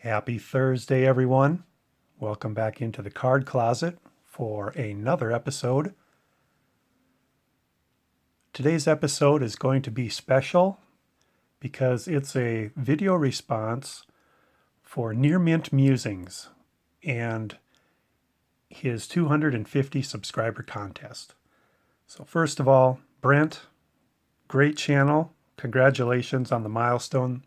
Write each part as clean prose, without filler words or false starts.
Happy Thursday, everyone. Welcome back into the card closet for another episode. Today's episode is going to be special because it's a video response for Near Mint Musings and his 250 subscriber contest. So first of all, Brent, great channel. Congratulations on the milestone.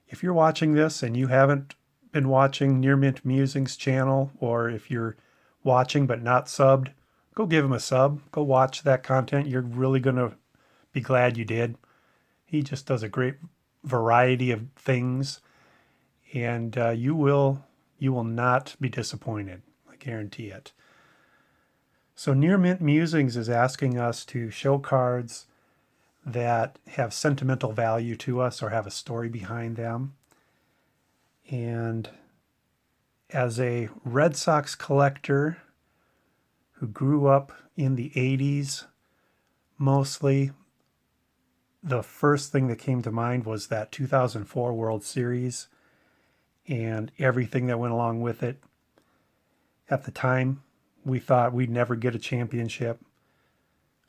If you're watching this and you haven't been watching Near Mint Musings channel, or if you're watching but not subbed, go give him a sub. Go watch that content. You're really going to be glad you did. He just does a great variety of things, and you will not be disappointed. I guarantee it. So Near Mint Musings is asking us to show cards that have sentimental value to us or have a story behind them. And as a Red Sox collector who grew up in the 80s, mostly, the first thing that came to mind was that 2004 World Series and everything that went along with it. At the time, we thought we'd never get a championship.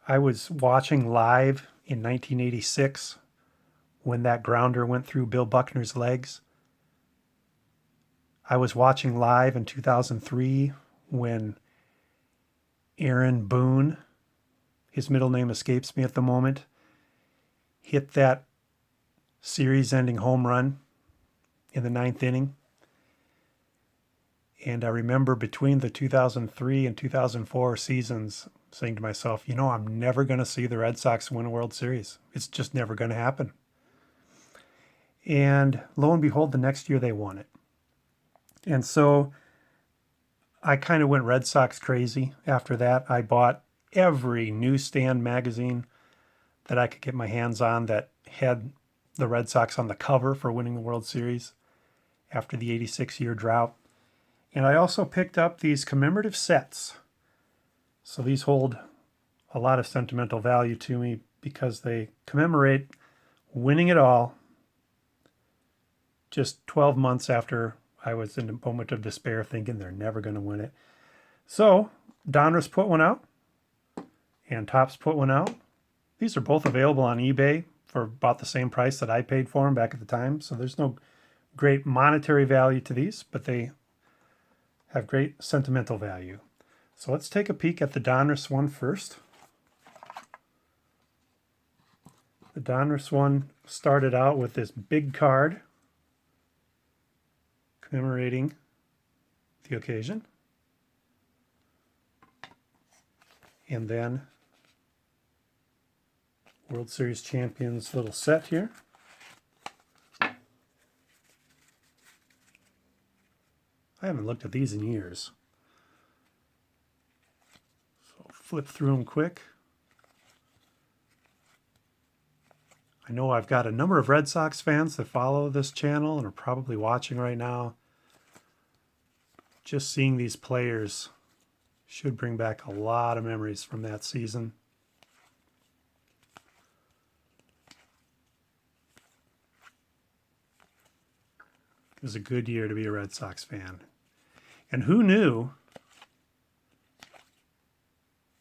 I was watching live in 1986 when that grounder went through Bill Buckner's legs. I was watching live in 2003 when Aaron Boone, his middle name escapes me at the moment, hit that series-ending home run in the ninth inning. And I remember between the 2003 and 2004 seasons saying to myself, I'm never going to see the Red Sox win a World Series. It's just never going to happen. And lo and behold, the next year they won it. And so I kind of went Red Sox crazy after that. I bought every newsstand magazine that I could get my hands on that had the Red Sox on the cover for winning the World Series after the 86-year drought. And I also picked up these commemorative sets. So these hold a lot of sentimental value to me because they commemorate winning it all just 12 months after I was in a moment of despair thinking they're never going to win it. So Donruss put one out and Topps put one out. These are both available on eBay for about the same price that I paid for them back at the time. So there's no great monetary value to these, but they have great sentimental value. So let's take a peek at the Donruss one first. The Donruss one started out with this big card commemorating the occasion. And then World Series champions little set here. I haven't looked at these in years. So flip through them quick. I know I've got a number of Red Sox fans that follow this channel and are probably watching right now. Just seeing these players should bring back a lot of memories from that season. It was a good year to be a Red Sox fan. And who knew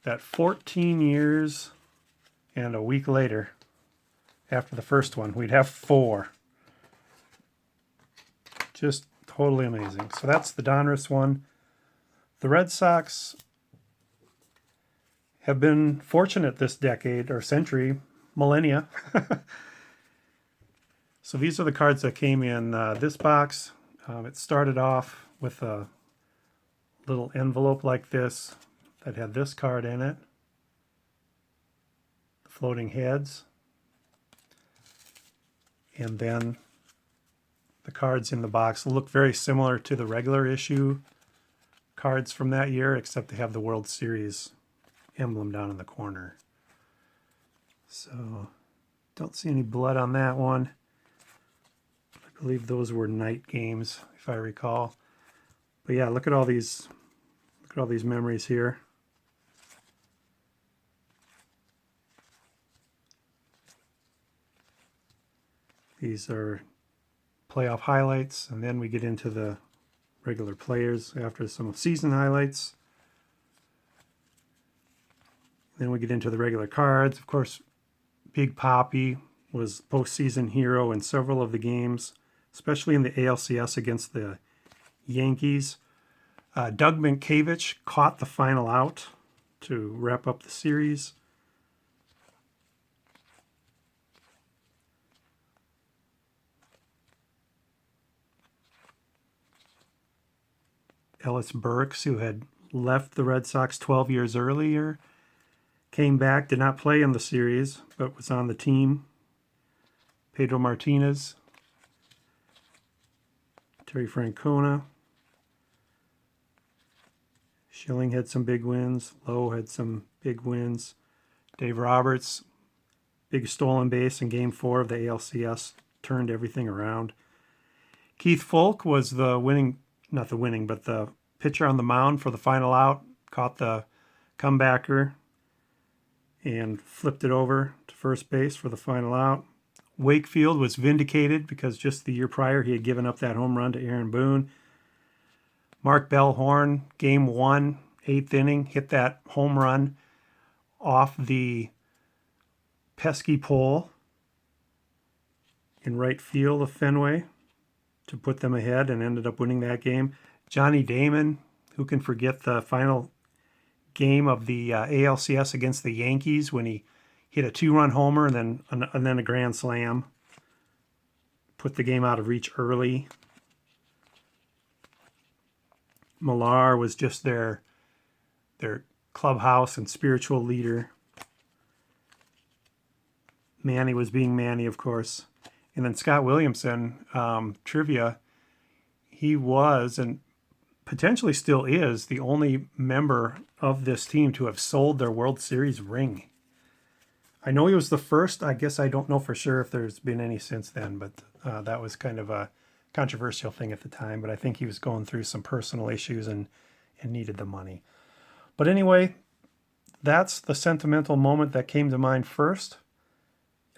that 14 years and a week later, after the first one, we'd have 4. Just totally amazing. So that's the Donruss one. The Red Sox have been fortunate this decade or century, millennia. So these are the cards that came in this box. It started off with a little envelope like this that had this card in it, the floating heads, and then the cards in the box look very similar to the regular issue cards from that year, except they have the World Series emblem down in the corner. So don't see any blood on that one. I believe those were night games, if I recall. But yeah, look at all these memories here. These are playoff highlights, and then we get into the regular players after some season highlights. Then we get into the regular cards. Of course, Big Papi was postseason hero in several of the games, especially in the ALCS against the Yankees. Doug Minkiewicz caught the final out to wrap up the series. Ellis Burks, who had left the Red Sox 12 years earlier, came back, did not play in the series, but was on the team. Pedro Martinez, Terry Francona. Schilling had some big wins. Lowe had some big wins. Dave Roberts, big stolen base in Game 4 of the ALCS, turned everything around. Keith Folk was the pitcher on the mound for the final out, caught the comebacker and flipped it over to first base for the final out. Wakefield was vindicated because just the year prior he had given up that home run to Aaron Boone. Mark Bellhorn, Game 1, 8th inning, hit that home run off the pesky pole in right field of Fenway to put them ahead and ended up winning that game. Johnny Damon, who can forget the final game of the ALCS against the Yankees when he hit a 2-run homer and then a grand slam, put the game out of reach early. Millar was just their clubhouse and spiritual leader. Manny was being Manny, of course. And then Scott Williamson, trivia, he was and potentially still is the only member of this team to have sold their World Series ring. I know he was the first. I guess I don't know for sure if there's been any since then, but that was kind of a controversial thing at the time. But I think he was going through some personal issues and needed the money. But anyway, that's the sentimental moment that came to mind first.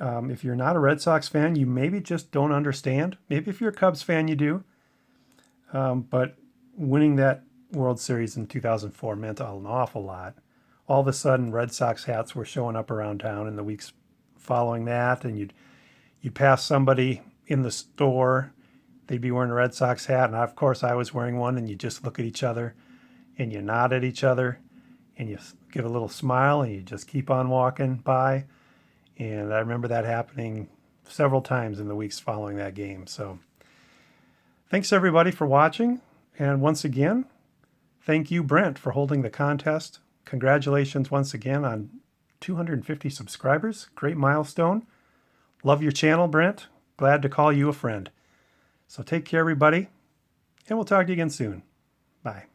If you're not a Red Sox fan, you maybe just don't understand. Maybe if you're a Cubs fan, you do. But winning that World Series in 2004 meant an awful lot. All of a sudden, Red Sox hats were showing up around town in the weeks following that, and you'd pass somebody in the store, they'd be wearing a Red Sox hat, and of course I was wearing one, and you just look at each other, and you nod at each other, and you give a little smile, and you just keep on walking by. And I remember that happening several times in the weeks following that game. So thanks everybody for watching. And once again, thank you, Brent, for holding the contest. Congratulations once again on 250 subscribers. Great milestone. Love your channel, Brent. Glad to call you a friend. So take care, everybody, and we'll talk to you again soon. Bye.